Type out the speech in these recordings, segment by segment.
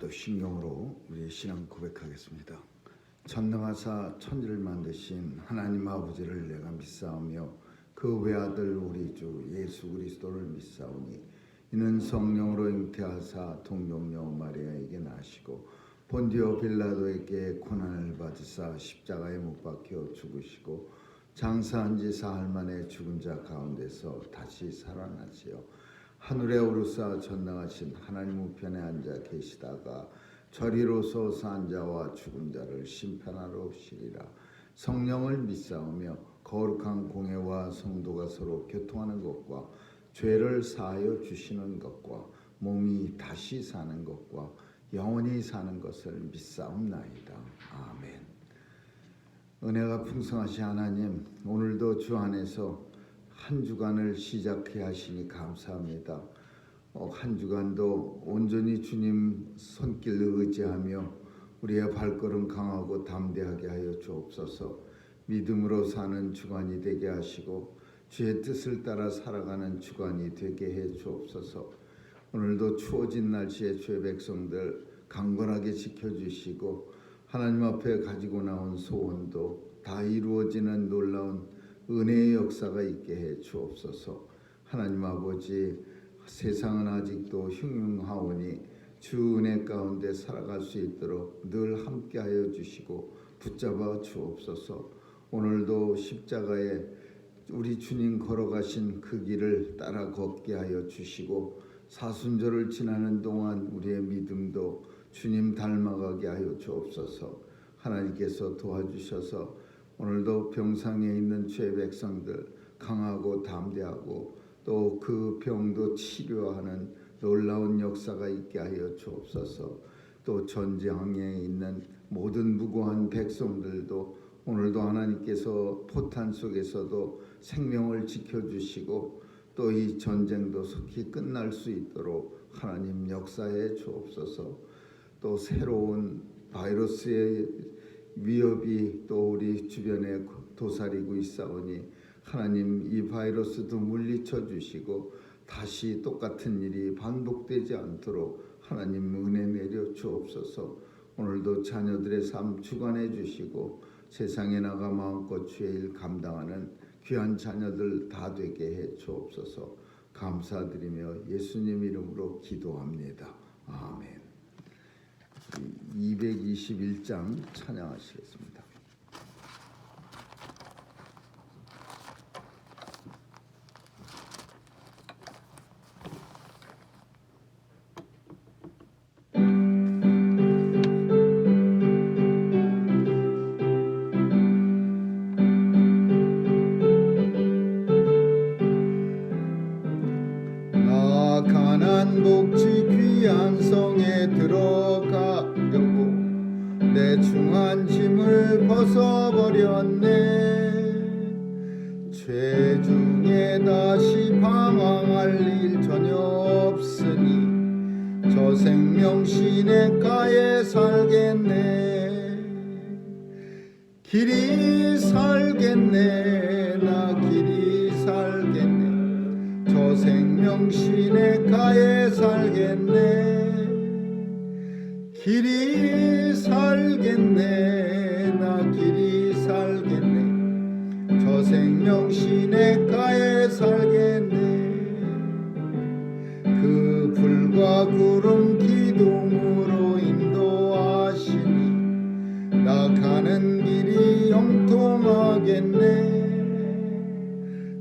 또 신경으로 우리의 신앙 고백하겠습니다. 전능하사 천지를 만드신 하나님 아버지를 내가 믿사오며 그 외아들 우리 주 예수 그리스도를 믿사오니 이는 성령으로 잉태하사 동정녀 마리아에게 나시고 본디오 빌라도에게 고난을 받으사 십자가에 못 박혀 죽으시고 장사한 지 사흘 만에 죽은 자 가운데서 다시 살아나시어 하늘에 오르사 전능하신 하나님 우편에 앉아 계시다가 저리로서 산 자와 죽은 자를 심판하러 오시리라. 성령을 믿사오며 거룩한 공회와 성도가 서로 교통하는 것과 죄를 사하여 주시는 것과 몸이 다시 사는 것과 영원히 사는 것을 믿사옵나이다. 아멘. 은혜가 풍성하신 하나님, 오늘도 주 안에서 한 주간을 시작해 하시니 감사합니다. 한 주간도 온전히 주님 손길을 의지하며 우리의 발걸음 강하고 담대하게 하여 주옵소서. 믿음으로 사는 주간이 되게 하시고 주의 뜻을 따라 살아가는 주간이 되게 해 주옵소서. 오늘도 추워진 날씨에 주의 백성들 강건하게 지켜주시고 하나님 앞에 가지고 나온 소원도 다 이루어지는 놀라운 은혜의 역사가 있게 해 주옵소서. 하나님 아버지, 세상은 아직도 흉흉하오니 주 은혜 가운데 살아갈 수 있도록 늘 함께하여 주시고 붙잡아 주옵소서. 오늘도 십자가에 우리 주님 걸어가신 그 길을 따라 걷게 하여 주시고 사순절을 지나는 동안 우리의 믿음도 주님 닮아가게 하여 주옵소서. 하나님께서 도와주셔서 오늘도 병상에 있는 주의 백성들 강하고 담대하고 또 그 병도 치료하는 놀라운 역사가 있게 하여 주옵소서. 또 전쟁에 있는 모든 무고한 백성들도 오늘도 하나님께서 포탄 속에서도 생명을 지켜주시고 또 이 전쟁도 속히 끝날 수 있도록 하나님 역사해 주옵소서. 또 새로운 바이러스의 위협이 또 우리 주변에 도사리고 있사오니 하나님 이 바이러스도 물리쳐 주시고 다시 똑같은 일이 반복되지 않도록 하나님 은혜 내려 주옵소서. 오늘도 자녀들의 삶 주관해 주시고 세상에 나가 마음껏 주의 일 감당하는 귀한 자녀들 다 되게 해 주옵소서. 감사드리며 예수님 이름으로 기도합니다. 아멘. 221장 찬양하시겠습니다. 나 가난 복지 귀한 성에 들어가려고 내 중한 짐을 벗어버렸네. 죄 중에 다시 방황할 일 전혀 없으니 저 생명 시냇가에 살겠네. 길이 살겠네. 나 길이 살겠네. 저 생명 시냇가에 살겠네. 길이 살겠네. 나 길이 살겠네. 저 생명 시냇가에 살겠네. 그 불과 구름 기둥으로 인도하시니 나 가는 길이 영통하겠네.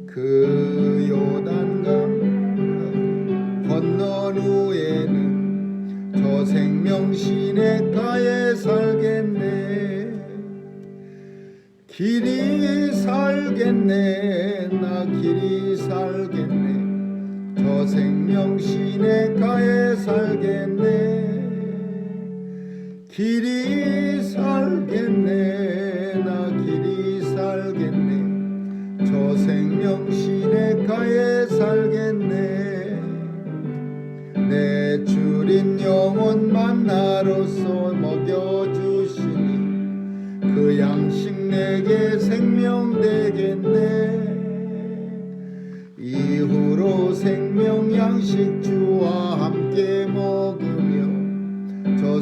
그 요단강 건넌 후에는 저 생명 시냇가에 살겠네. 길이 살겠네. 나 길이 살겠네. 저 생명 시냇가에 살겠네. 길이 살겠네. 나 길이 살겠네. 저 생명 시냇가에 살겠네. 내 주린 영혼 만나로서 먹여주시니 그 양식 내게 생명 되겠네. 이후로 생명 양식 주와 함께 먹으며 저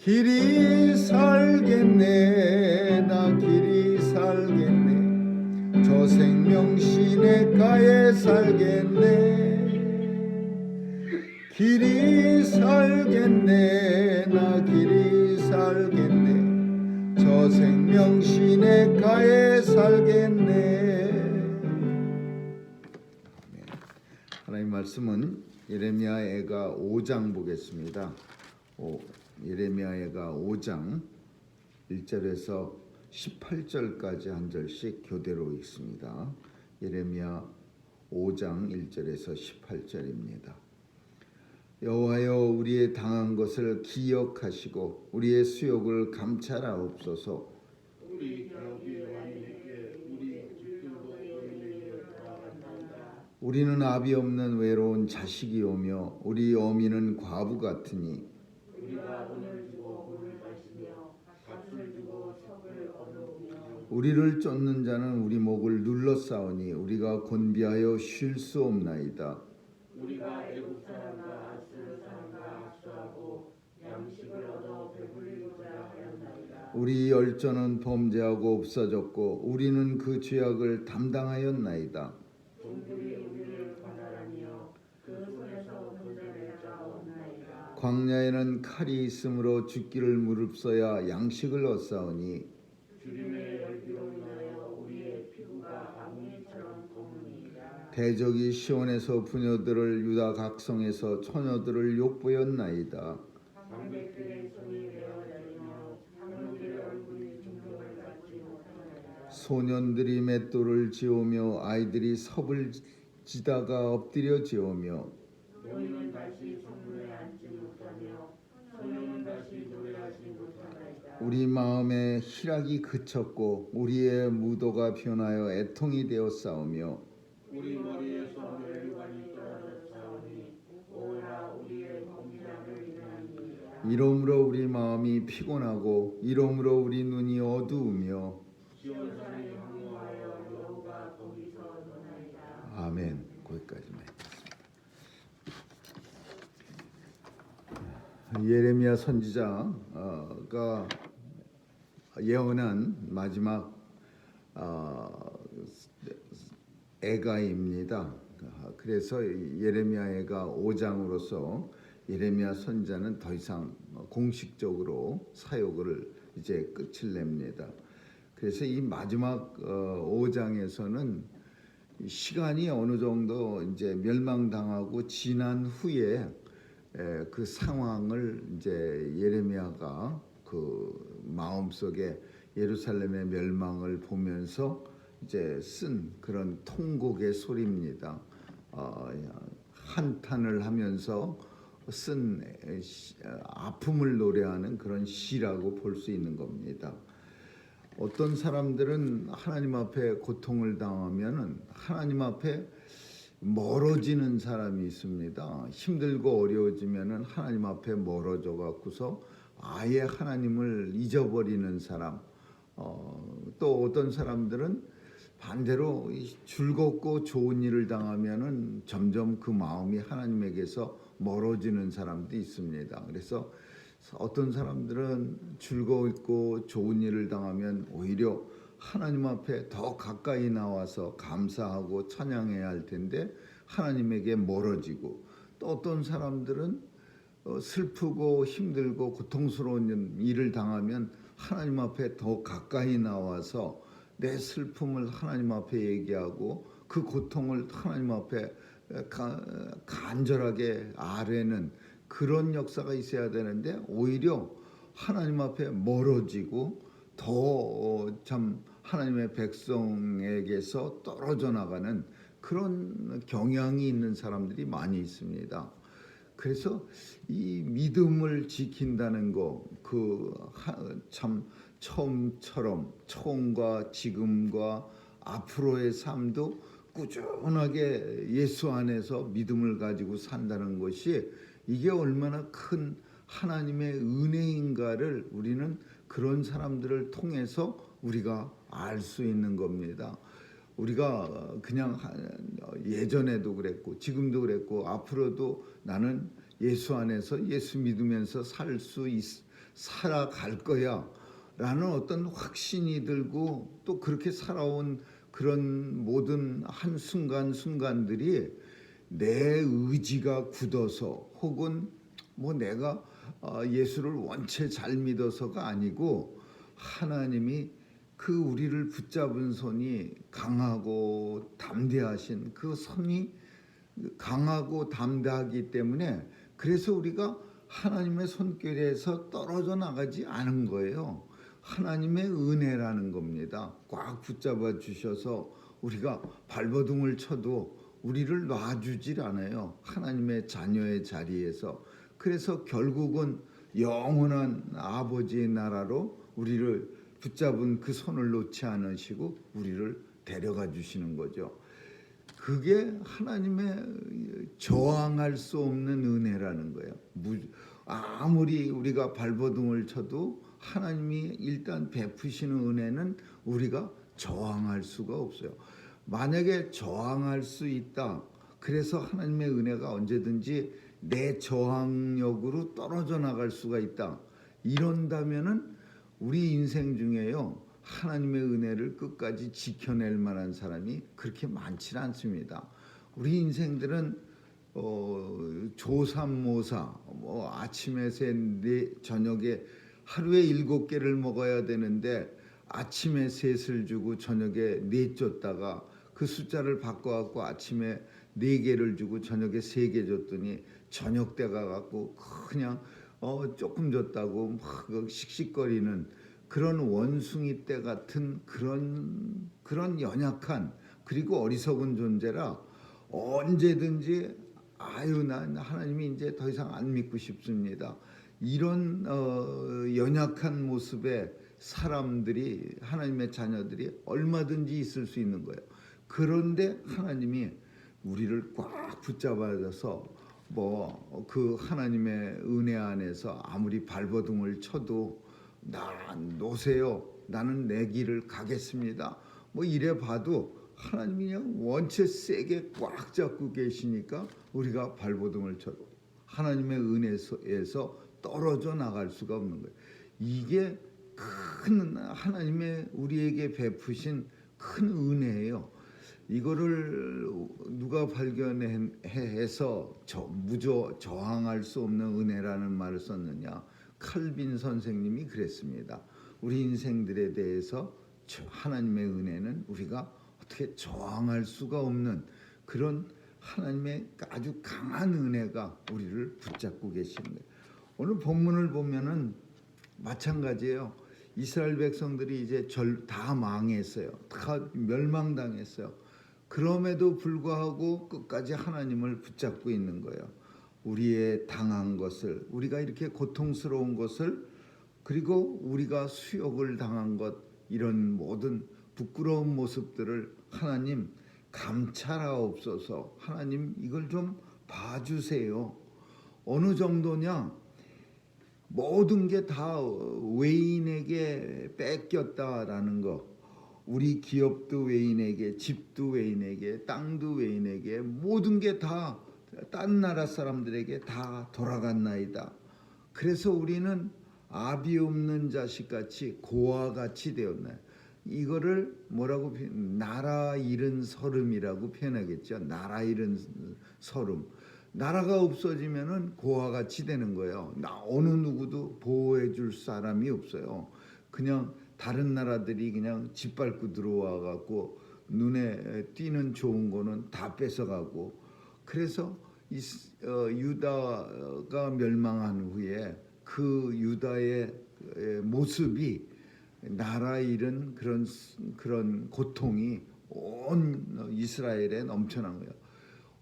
길이 살겠네 나 길이 살겠네 저 생명 시냇가에 살겠네 길이 살겠네 나 길이 살겠네 저 생명 시냇가에 살겠네. 하나님 말씀은 예레미야애가 5장 보겠습니다. 예레미야애가 5장 1절에서 18절까지 한 절씩 교대로 읽습니다. 예레미야 5장 1절에서 18절입니다. 여호와여 우리의 당한 것을 기억하시고 우리의 수욕을 감찰하옵소서. 우리는 아비 없는 외로운 자식이오며 우리 어미는 과부 같으니 우리를 쫓는 자는 우리 목을 눌러싸우니 우리가 곤비하여 쉴 수 없나이다. 우리가 애굽 사람과 아스르 사람과 합수하고 양식을 얻어 배불리고자 하였나이다. 우리 열조는 범죄하고 없어졌고 우리는 그 죄악을 담당하였나이다. 종들이 우리를 관할하며 그 손에서 건져낼 자가 없나이다. 광야에는 칼이 있으므로 죽기를 무릅써야 양식을 얻사오니 주님의 열기로 인하여 우리의 피부가 악리처럼 검으니이다. 대적이 시온에서 부녀들을 유다 각성에서 처녀들을 욕보였나이다. 방백들의 손이 베어지며 장로들의 얼굴이 존경을 받지 못하나이다. 소년들이 맷돌을 지우며 아이들이 섭을 지다가 엎드려 지우며 노인은 다시 성문에 앉지 못하며 소년은 다시 노래하지 못하나이다. 우리 마음에 희락이 그쳤고 우리의 무도가 변하여 애통이 되어 싸우며 우리 머리에서 멸관이 떨어졌사오니 오라 우리의 범죄함을 인하니이다. 이러므로 우리 마음이 피곤하고 이러므로 우리 눈이 어두우며 시온산이 황무하여 여호가 거기서 떠나이다. 아멘. 거기까지만. 예레미야 선지자가 예언한 마지막 애가입니다. 그래서 예레미야애가 5장으로서 예레미야 선지자는 더 이상 공식적으로 사역을 이제 끝을 냅니다. 그래서 이 마지막 5장에서는 시간이 어느 정도 이제 멸망당하고 지난 후에 그 상황을 이제 예레미야가 그 마음속에 예루살렘의 멸망을 보면서 이제 쓴 그런 통곡의 소리입니다. 한탄을 하면서 쓴 아픔을 노래하는 그런 시라고 볼 수 있는 겁니다. 어떤 사람들은 하나님 앞에 고통을 당하면은 하나님 앞에 멀어지는 사람이 있습니다. 힘들고 어려워지면은 하나님 앞에 멀어져 갖고서 아예 하나님을 잊어버리는 사람. 또 어떤 사람들은 반대로 즐겁고 좋은 일을 당하면은 점점 그 마음이 하나님에게서 멀어지는 사람도 있습니다. 그래서 어떤 사람들은 즐거웠고 좋은 일을 당하면 오히려 하나님 앞에 더 가까이 나와서 감사하고 찬양해야 할 텐데 하나님에게 멀어지고, 또 어떤 사람들은 슬프고 힘들고 고통스러운 일을 당하면 하나님 앞에 더 가까이 나와서 내 슬픔을 하나님 앞에 얘기하고 그 고통을 하나님 앞에 간절하게 아뢰는 그런 역사가 있어야 되는데 오히려 하나님 앞에 멀어지고 더 참 하나님의 백성에게서 떨어져 나가는 그런 경향이 있는 사람들이 많이 있습니다. 그래서 이 믿음을 지킨다는 거, 그 참 처음과 지금과 앞으로의 삶도 꾸준하게 예수 안에서 믿음을 가지고 산다는 것이 이게 얼마나 큰 하나님의 은혜인가를 우리는 그런 사람들을 통해서 우리가 알 수 있는 겁니다. 우리가 그냥 예전에도 그랬고 지금도 그랬고 앞으로도 나는 예수 안에서 예수 믿으면서 살아갈 거야 라는 어떤 확신이 들고 또 그렇게 살아온 그런 모든 한순간순간들이 내 의지가 굳어서 혹은 뭐 내가 예수를 원체 잘 믿어서가 아니고 하나님이 그 우리를 붙잡은 손이 강하고 담대하신 그 손이 강하고 담대하기 때문에 그래서 우리가 하나님의 손길에서 떨어져 나가지 않은 거예요. 하나님의 은혜라는 겁니다. 꽉 붙잡아 주셔서 우리가 발버둥을 쳐도 우리를 놔주질 않아요. 하나님의 자녀의 자리에서. 그래서 결국은 영원한 아버지의 나라로 우리를 붙잡은 그 손을 놓지 않으시고 우리를 데려가 주시는 거죠. 그게 하나님의 저항할 수 없는 은혜라는 거예요. 아무리 우리가 발버둥을 쳐도 하나님이 일단 베푸시는 은혜는 우리가 저항할 수가 없어요. 만약에 저항할 수 있다. 그래서 하나님의 은혜가 언제든지 내 저항력으로 떨어져 나갈 수가 있다. 이런다면은 우리 인생 중에요. 하나님의 은혜를 끝까지 지켜낼 만한 사람이 그렇게 많지 않습니다. 우리 인생들은 조삼모사 아침에 셋, 저녁에 하루에 7개를 먹어야 되는데 아침에 셋을 주고 저녁에 4 줬다가 그 숫자를 바꿔갖고 아침에 4개를 주고 저녁에 3개 줬더니 저녁 때가 갖고 그냥 조금 줬다고 막 씩씩거리는 그런 원숭이 때 같은 그런 연약한 그리고 어리석은 존재라 언제든지 난 하나님이 이제 더 이상 안 믿고 싶습니다. 이런 연약한 모습의 사람들이 하나님의 자녀들이 얼마든지 있을 수 있는 거예요. 그런데 하나님이 우리를 꽉 붙잡아서 그 하나님의 은혜 안에서 아무리 발버둥을 쳐도 나 놓으세요. 나는 내 길을 가겠습니다. 이래 봐도 하나님이 그냥 원체 세게 꽉 잡고 계시니까 우리가 발버둥을 쳐도 하나님의 은혜에서 떨어져 나갈 수가 없는 거예요. 이게 큰 하나님의 우리에게 베푸신 큰 은혜예요. 이거를 누가 발견해서 저항할 수 없는 은혜라는 말을 썼느냐? 칼빈 선생님이 그랬습니다. 우리 인생들에 대해서 하나님의 은혜는 우리가 어떻게 저항할 수가 없는 그런 하나님의 아주 강한 은혜가 우리를 붙잡고 계시는 거예요. 오늘 본문을 보면은 마찬가지예요. 이스라엘 백성들이 이제 다 망했어요. 다 멸망당했어요. 그럼에도 불구하고 끝까지 하나님을 붙잡고 있는 거예요. 우리의 당한 것을, 우리가 이렇게 고통스러운 것을, 그리고 우리가 수욕을 당한 것, 이런 모든 부끄러운 모습들을 하나님 감찰하옵소서. 하나님 이걸 좀 봐주세요. 어느 정도냐? 모든 게 다 외인에게 뺏겼다라는 거. 우리 기업도 외인에게, 집도 외인에게, 땅도 외인에게, 모든 게 다 딴 나라 사람들에게 다 돌아갔나이다. 그래서 우리는 아비 없는 자식같이 고아같이 되었나요? 이거를 뭐라고 나라 잃은 서름이라고 표현하겠죠. 나라 잃은 서름. 나라가 없어지면은 고아같이 되는 거예요. 어느 누구도 보호해 줄 사람이 없어요. 그냥 다른 나라들이 그냥 짓밟고 들어와 갖고 눈에 띄는 좋은 거는 다 뺏어가고, 그래서 유다가 멸망한 후에 그 유다의 모습이 나라 잃은 그런 고통이 온 이스라엘에 넘쳐난 거예요.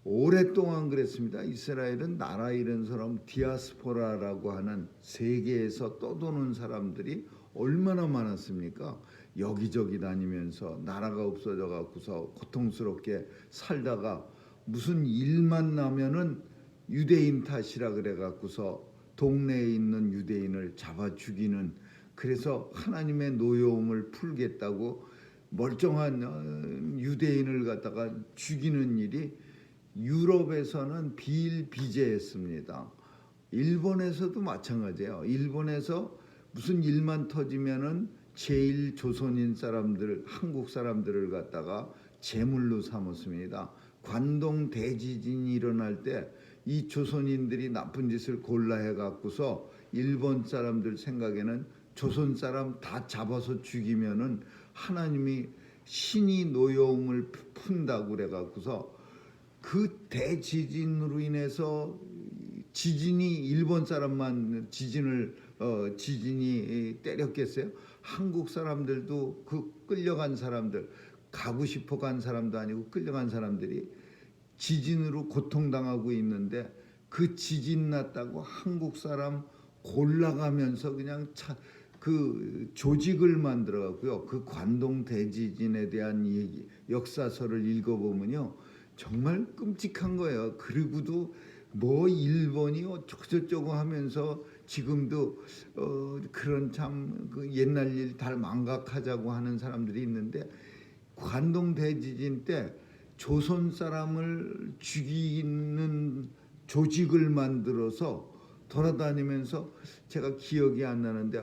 오랫동안 그랬습니다. 이스라엘은 나라 잃은 사람, 디아스포라라고 하는 세계에서 떠도는 사람들이 얼마나 많았습니까? 여기저기 다니면서 나라가 없어져 갖고서 고통스럽게 살다가 무슨 일만 나면은 유대인 탓이라 그래 갖고서 동네에 있는 유대인을 잡아 죽이는, 그래서 하나님의 노여움을 풀겠다고 멀쩡한 유대인을 갖다가 죽이는 일이 유럽에서는 비일비재했습니다. 일본에서도 마찬가지예요. 일본에서 무슨 일만 터지면은 제일 조선인 사람들, 한국 사람들을 갖다가 제물로 삼았습니다. 관동 대지진이 일어날 때 이 조선인들이 나쁜 짓을 골라 해갖고서 일본 사람들 생각에는 조선 사람 다 잡아서 죽이면은 하나님이 신이 노여움을 푼다고 그래갖고서 그 대지진으로 인해서 지진이 일본 사람만 지진이 때렸겠어요? 한국 사람들도 그 끌려간 사람들, 가고 싶어 간 사람도 아니고 끌려간 사람들이 지진으로 고통당하고 있는데 그 지진 났다고 한국 사람 골라가면서 그냥 그 조직을 만들어갖고요. 그 관동 대지진에 대한 얘기, 역사서를 읽어보면요, 정말 끔찍한 거예요. 그리고도 뭐 일본이 어쩌고저쩌고 하면서 지금도 그런 참 그 옛날 일 다 망각하자고 하는 사람들이 있는데, 관동 대지진 때 조선 사람을 죽이는 조직을 만들어서 돌아다니면서, 제가 기억이 안 나는데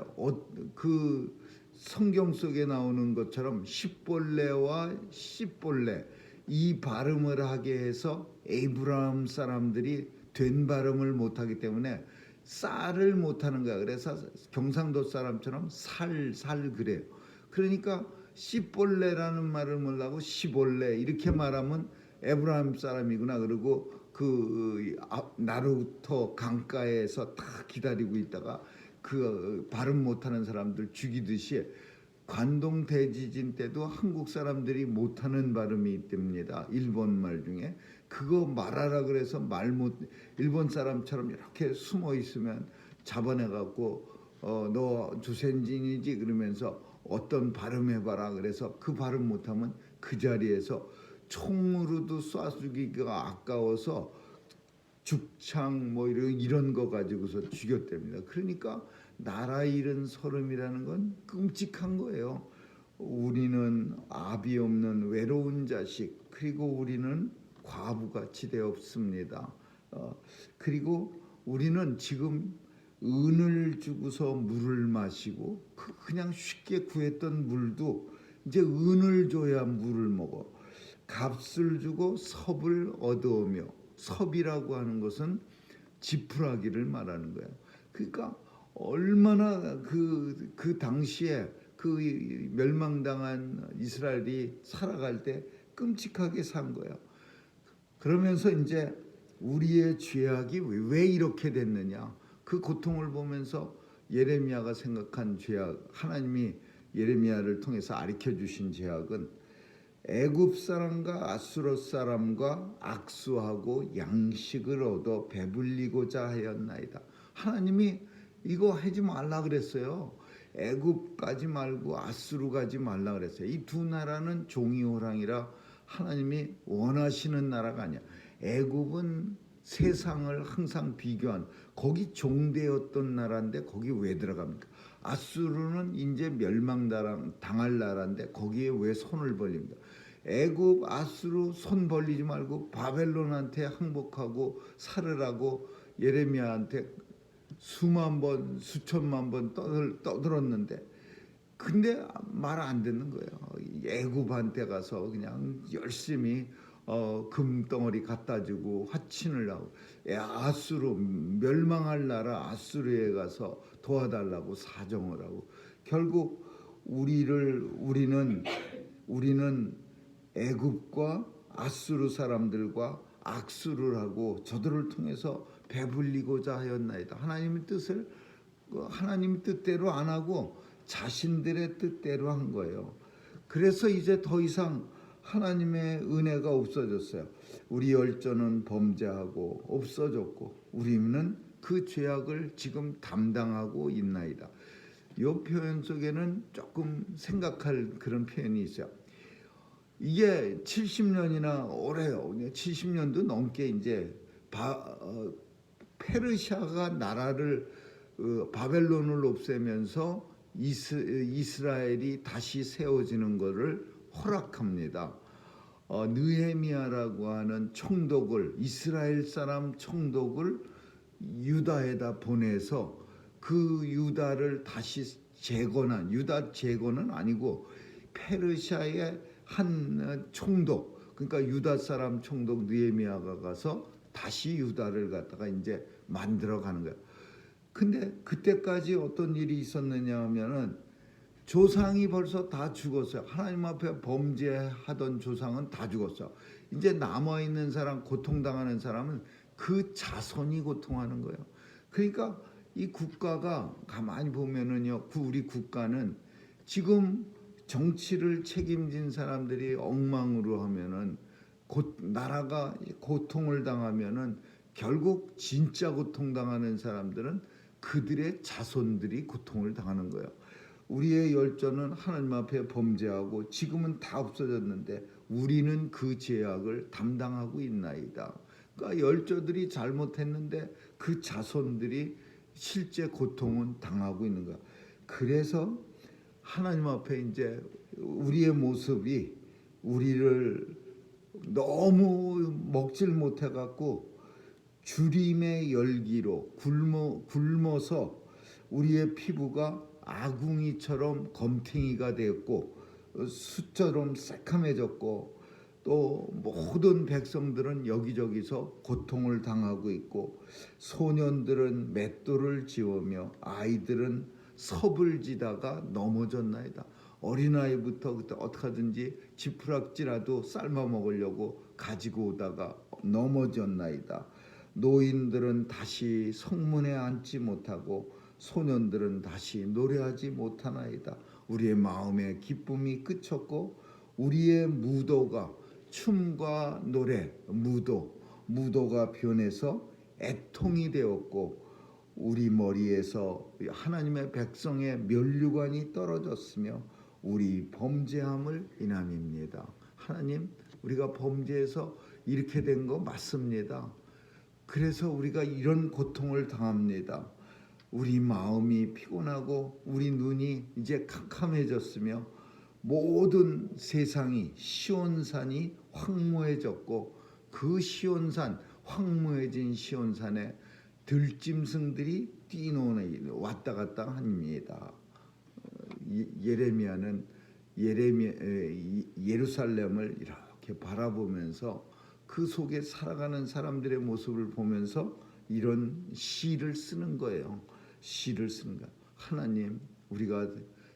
그 성경 속에 나오는 것처럼 십벌레와 씨벌레 이 발음을 하게 해서 에이브라함 사람들이 된 발음을 못하기 때문에 쌀을 못하는 거야. 그래서 경상도 사람처럼 살 그래요. 그러니까 씨벌레라는 말을 몰라고 시벌레 이렇게 말하면 에브라임 사람이구나. 그리고 그 나루토 강가에서 다 기다리고 있다가 그 발음 못하는 사람들 죽이듯이 관동 대지진 때도 한국 사람들이 못하는 발음이 있답니다. 일본 말 중에. 그거 말하라 그래서 일본 사람처럼 이렇게 숨어 있으면 잡아내갖고 너 주센진이지 그러면서 어떤 발음 해봐라 그래서 그 발음 못하면 그 자리에서 총으로도 쏴 죽이기가 아까워서 죽창 뭐 이런 거 가지고서 죽였답니다. 그러니까 나라 잃은 소름이라는 건 끔찍한 거예요. 우리는 아비 없는 외로운 자식, 그리고 우리는 과부같이 되었습니다. 그리고 우리는 지금 은을 주고서 물을 마시고 그냥 쉽게 구했던 물도 이제 은을 줘야 물을 먹어. 값을 주고 섭을 얻어오며, 섭이라고 하는 것은 지푸라기를 말하는 거예요. 그러니까 얼마나 그 당시에 그 멸망당한 이스라엘이 살아갈 때 끔찍하게 산 거예요. 그러면서 이제 우리의 죄악이 왜 이렇게 됐느냐, 그 고통을 보면서 예레미야가 생각한 죄악, 하나님이 예레미야를 통해서 가르쳐 주신 죄악은 애굽 사람과 아수르 사람과 악수하고 양식을 얻어 배불리고자 하였나이다. 하나님이 이거 하지 말라 그랬어요. 애굽 가지 말고 아수르 가지 말라 그랬어요. 이 두 나라는 종이호랑이라 하나님이 원하시는 나라가 아니야. 애굽은 세상을 항상 비교한, 거기 종되었던 나라인데 거기 왜 들어갑니까? 아수르는 이제 멸망당할 나라인데 거기에 왜 손을 벌립니까? 애굽, 아수르 손 벌리지 말고 바벨론한테 항복하고 살으라고 예레미야한테 수만 번, 수천만 번 떠들었는데, 근데 말 안 듣는 거예요. 애굽한테 가서 그냥 열심히 금덩어리 갖다 주고 화친을 하고, 아수르 멸망할 나라 아수르에 가서 도와달라고 사정을 하고, 결국 우리는 애굽과 아수르 사람들과 악수를 하고 저들을 통해서 배불리고자 하였나이다. 하나님의 뜻대로 안 하고 자신들의 뜻대로 한 거예요. 그래서 이제 더 이상 하나님의 은혜가 없어졌어요. 우리 열조는 범죄하고 없어졌고 우리는 그 죄악을 지금 담당하고 있나이다. 이 표현 속에는 조금 생각할 그런 표현이 있어요. 이게 70년이나 오래요. 70년도 넘게 이제 페르시아가 나라를 바벨론을 없애면서 이스라엘이 다시 세워지는 것을 허락합니다. 느헤미야라고 하는 총독을, 이스라엘 사람 총독을 유다에다 보내서 그 유다를 다시 재건한, 유다 재건은 아니고 페르시아의 한 총독, 그러니까 유다 사람 총독 느헤미야가 가서 다시 유다를 갖다가 이제 만들어 가는 거야. 근데 그때까지 어떤 일이 있었느냐 하면은 조상이 벌써 다 죽었어요. 하나님 앞에 범죄하던 조상은 다 죽었어. 이제 남아 있는 사람, 고통당하는 사람은 그 자손이 고통하는 거예요. 그러니까 이 국가가 가만히 보면은요, 우리 국가는 지금 정치를 책임진 사람들이 엉망으로 하면은 나라가 고통을 당하면은 결국 진짜 고통당하는 사람들은 그들의 자손들이 고통을 당하는 거예요. 우리의 열조는 하나님 앞에 범죄하고 지금은 다 없어졌는데 우리는 그 죄악을 담당하고 있나이다. 그러니까 열조들이 잘못했는데 그 자손들이 실제 고통은 당하고 있는 거야. 그래서 하나님 앞에 이제 우리의 모습이 우리를 너무 먹질 못해 갖고 주림의 열기로 굶어서 우리의 피부가 아궁이처럼 검탱이가 되었고 숯처럼 새카매졌고 또 모든 백성들은 여기저기서 고통을 당하고 있고 소년들은 맷돌을 지우며 아이들은 섭을 지다가 넘어졌나이다. 어린아이부터 그때 어떡하든지 지푸락지라도 삶아 먹으려고 가지고 오다가 넘어졌나이다. 노인들은 다시 성문에 앉지 못하고 소년들은 다시 노래하지 못하나이다. 우리의 마음의 기쁨이 그쳤고 우리의 무도가 춤과 노래, 무도가 변해서 애통이 되었고 우리 머리에서 하나님의 백성의 면류관이 떨어졌으며 우리 범죄함을 인함입니다. 하나님, 우리가 범죄해서 이렇게 된 거 맞습니다. 그래서 우리가 이런 고통을 당합니다. 우리 마음이 피곤하고 우리 눈이 이제 캄캄해졌으며 모든 세상이 시온산이 황무해졌고 그 시온산, 황무해진 시온산에 들짐승들이 뛰노는 왔다 갔다 합니다. 예레미야는 예루살렘을 이렇게 바라보면서 그 속에 살아가는 사람들의 모습을 보면서 이런 시를 쓰는 거예요. 시를 쓰는 거야. 하나님, 우리가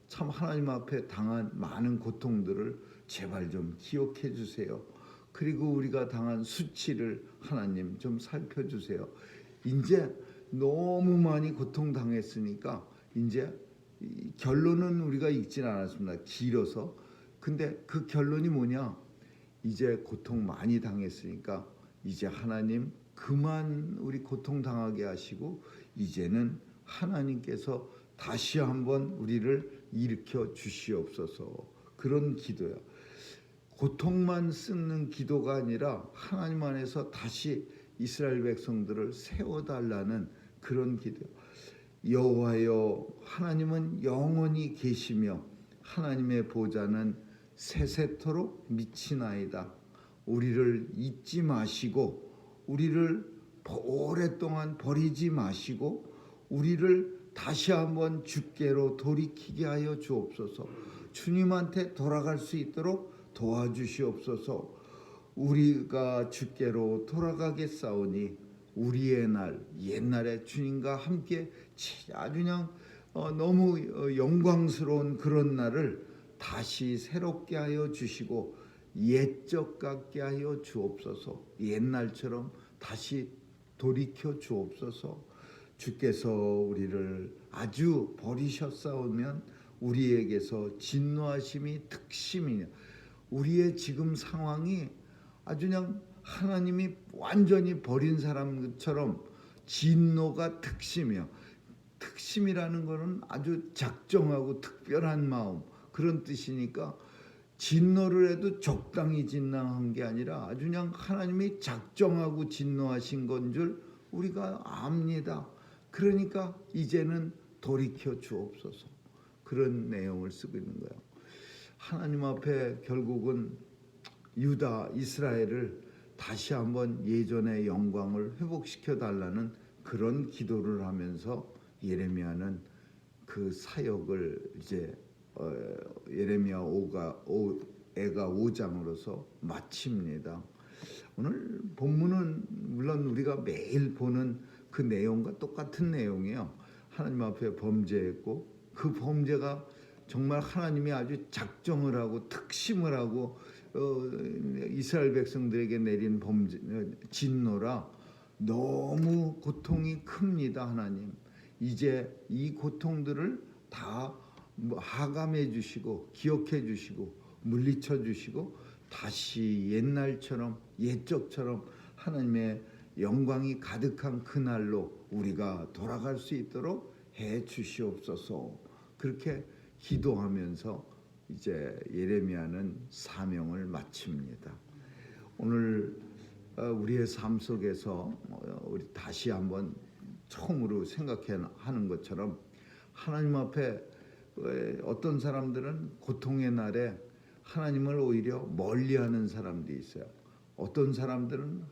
참 하나님 앞에 당한 많은 고통들을 제발 좀 기억해 주세요. 그리고 우리가 당한 수치를 하나님 좀 살펴주세요. 이제 너무 많이 고통당했으니까 이제 결론은 우리가 읽진 않았습니다. 길어서. 근데 그 결론이 뭐냐? 이제 고통 많이 당했으니까 이제 하나님 그만 우리 고통 당하게 하시고 이제는 하나님께서 다시 한번 우리를 일으켜 주시옵소서. 그런 기도야. 고통만 쓰는 기도가 아니라 하나님 안에서 다시 이스라엘 백성들을 세워달라는 그런 기도. 여호와여, 하나님은 영원히 계시며 하나님의 보좌는 세세토록 미치나이다. 우리를 잊지 마시고 우리를 오랫동안 버리지 마시고 우리를 다시 한번 주께로 돌이키게 하여 주옵소서. 주님한테 돌아갈 수 있도록 도와주시옵소서. 우리가 주께로 돌아가겠사오니 우리의 날, 옛날에 주님과 함께 아주 그냥 너무 영광스러운 그런 날을 다시 새롭게 하여 주시고 옛적 같게 하여 주옵소서. 옛날처럼 다시 돌이켜 주옵소서. 주께서 우리를 아주 버리셨사오면 우리에게서 진노하심이 특심이냐. 우리의 지금 상황이 아주 그냥 하나님이 완전히 버린 사람처럼 진노가 특심이요. 특심이라는 것은 아주 작정하고 특별한 마음, 그런 뜻이니까 진노를 해도 적당히 진노한 게 아니라 아주 그냥 하나님이 작정하고 진노하신 건 줄 우리가 압니다. 그러니까 이제는 돌이켜 주옵소서. 그런 내용을 쓰고 있는 거예요. 하나님 앞에 결국은 유다, 이스라엘을 다시 한번 예전의 영광을 회복시켜 달라는 그런 기도를 하면서 예레미야는 그 사역을 이제 예레미야 애가 5장으로서 마칩니다. 오늘 본문은 물론 우리가 매일 보는 그 내용과 똑같은 내용이에요. 하나님 앞에 범죄했고 그 범죄가 정말 하나님이 아주 작정을 하고 특심을 하고 이스라엘 백성들에게 내린 범죄 진노라 너무 고통이 큽니다. 하나님 이제 이 고통들을 다 하감해 주시고 기억해 주시고 물리쳐 주시고 다시 옛날처럼 옛적처럼 하나님의 영광이 가득한 그날로 우리가 돌아갈 수 있도록 해 주시옵소서. 그렇게 기도하면서 이제 예레미야는 사명을 마칩니다. 오늘 우리의 삶 속에서 우리 다시 한번 처음으로 생각하는 것처럼 하나님 앞에 어떤 사람들은 고통의 날에 하나님을 오히려 멀리하는 사람들이 있어요. 어떤 사람들은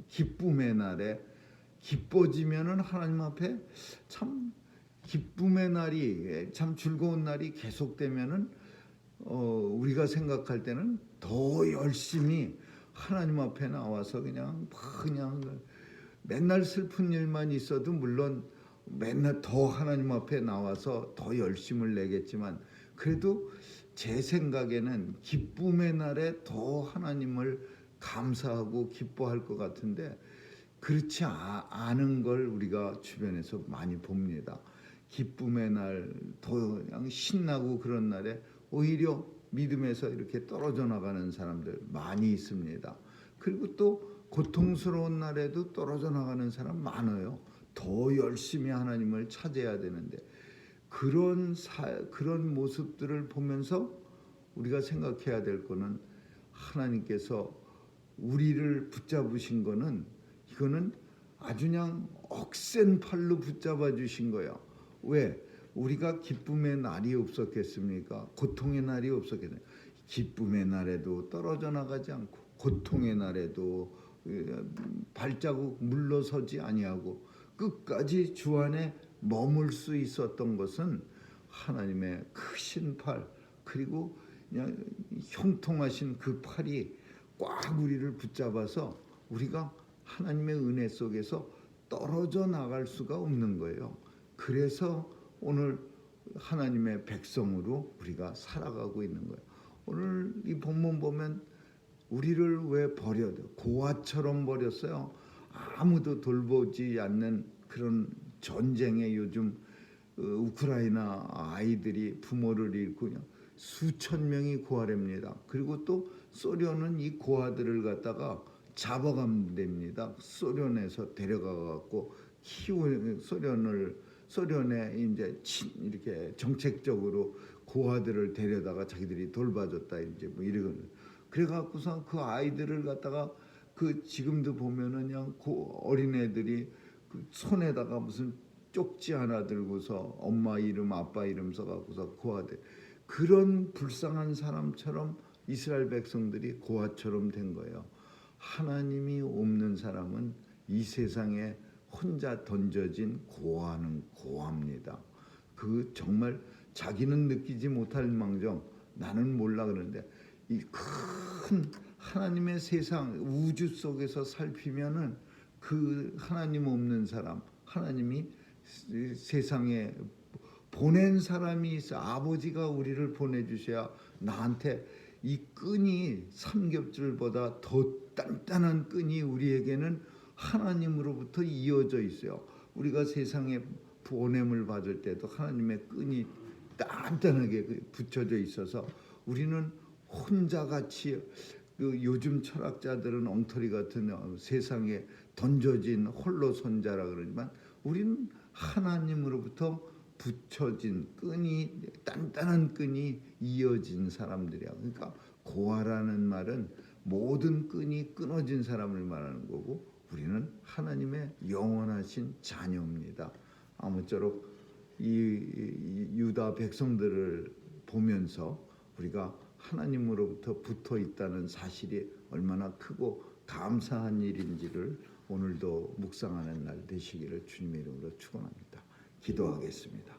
기쁨의 날에 기뻐지면은 하나님 앞에 참 기쁨의 날이 참 즐거운 날이 계속되면은 우리가 생각할 때는 더 열심히 하나님 앞에 나와서 그냥 맨날 슬픈 일만 있어도 물론 맨날 더 하나님 앞에 나와서 더 열심을 내겠지만 그래도 제 생각에는 기쁨의 날에 더 하나님을 감사하고 기뻐할 것 같은데 그렇지 않은 걸 우리가 주변에서 많이 봅니다. 기쁨의 날 더 그냥 신나고 그런 날에 오히려 믿음에서 이렇게 떨어져 나가는 사람들 많이 있습니다. 그리고 또 고통스러운 날에도 떨어져 나가는 사람 많아요. 더 열심히 하나님을 찾아야 되는데 그런 모습들을 보면서 우리가 생각해야 될 거는 하나님께서 우리를 붙잡으신 거는 이거는 아주 그냥 억센 팔로 붙잡아 주신 거예요. 왜? 우리가 기쁨의 날이 없었겠습니까? 고통의 날이 없었겠습니까? 기쁨의 날에도 떨어져 나가지 않고 고통의 날에도 발자국 물러서지 아니하고 끝까지 주 안에 머물 수 있었던 것은 하나님의 크신 팔 그리고 그냥 형통하신 그 팔이 꽉 우리를 붙잡아서 우리가 하나님의 은혜 속에서 떨어져 나갈 수가 없는 거예요. 그래서 오늘 하나님의 백성으로 우리가 살아가고 있는 거예요. 오늘 이 본문 보면 우리를 왜 버려요? 고아처럼 버렸어요. 아무도 돌보지 않는 그런 전쟁에 요즘 우크라이나 아이들이 부모를 잃고 수천 명이 고아랍니다. 그리고 또 소련은 이 고아들을 갖다가 잡아가면 됩니다. 소련에서 데려가 갖고 키우는 소련에 이제 이렇게 정책적으로 고아들을 데려다가 자기들이 돌봐줬다 이제 뭐 이러거든. 그래갖고서 그 아이들을 갖다가 그 지금도 보면은 그냥 어린애들이 그 손에다가 무슨 쪽지 하나 들고서 엄마 이름 아빠 이름 써갖고서 고아들 그런 불쌍한 사람처럼 이스라엘 백성들이 고아처럼 된 거예요. 하나님이 없는 사람은 이 세상에 혼자 던져진 고아는 고아입니다. 그 정말 자기는 느끼지 못할 망정 나는 몰라 그러는데 이 큰 하나님의 세상 우주 속에서 살피면은 그 하나님 없는 사람 하나님이 세상에 보낸 사람이 있어. 아버지가 우리를 보내주셔야 나한테 이 끈이 삼겹줄보다 더 단단한 끈이 우리에게는 하나님으로부터 이어져 있어요. 우리가 세상에 보냄을 받을 때도 하나님의 끈이 단단하게 붙여져 있어서 우리는 혼자같이 요즘 철학자들은 엉터리 같은 세상에 던져진 홀로 손자라 그러지만 우리는 하나님으로부터 붙여진 끈이 단단한 끈이 이어진 사람들이야. 그러니까 고아라는 말은 모든 끈이 끊어진 사람을 말하는 거고 우리는 하나님의 영원하신 자녀입니다. 아무쪼록 이 유다 백성들을 보면서 우리가 하나님으로부터 붙어 있다는 사실이 얼마나 크고 감사한 일인지를 오늘도 묵상하는 날 되시기를 주님의 이름으로 축원합니다. 기도하겠습니다.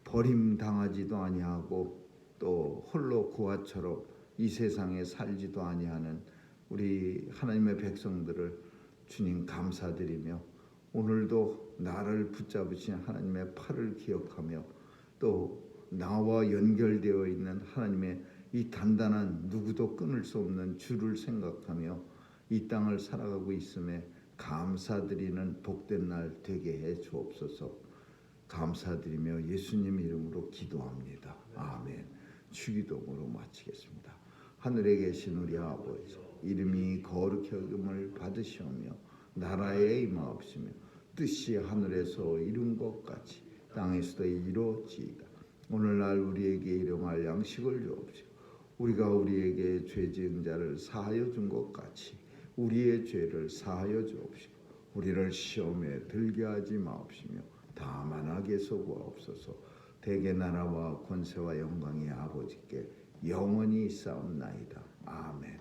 버림당하지도 아니하고 또 홀로 고아처럼 이 세상에 살지도 아니하는 우리 하나님의 백성들을 주님 감사드리며 오늘도 나를 붙잡으신 하나님의 팔을 기억하며 또 나와 연결되어 있는 하나님의 이 단단한 누구도 끊을 수 없는 줄을 생각하며 이 땅을 살아가고 있음에 감사드리는 복된 날 되게 해 주옵소서. 감사드리며 예수님 이름으로 기도합니다. 아멘. 주기도문으로 마치겠습니다. 하늘에 계신 우리 아버지, 이름이 거룩히 여김을 받으시오며 나라에 임하옵시며 뜻이 하늘에서 이룬 것 같이 땅에서도 이루어지이다. 오늘날 우리에게 일용할 양식을 주옵시고 우리가 우리에게 죄 지은 자를 사하여 준 것 같이 우리의 죄를 사하여 주옵시고 우리를 시험에 들게 하지 마옵시며 다만 악에서 구하옵소서. 대개 나라와 권세와 영광이 아버지께 영원히 있사옵나이다. 아멘.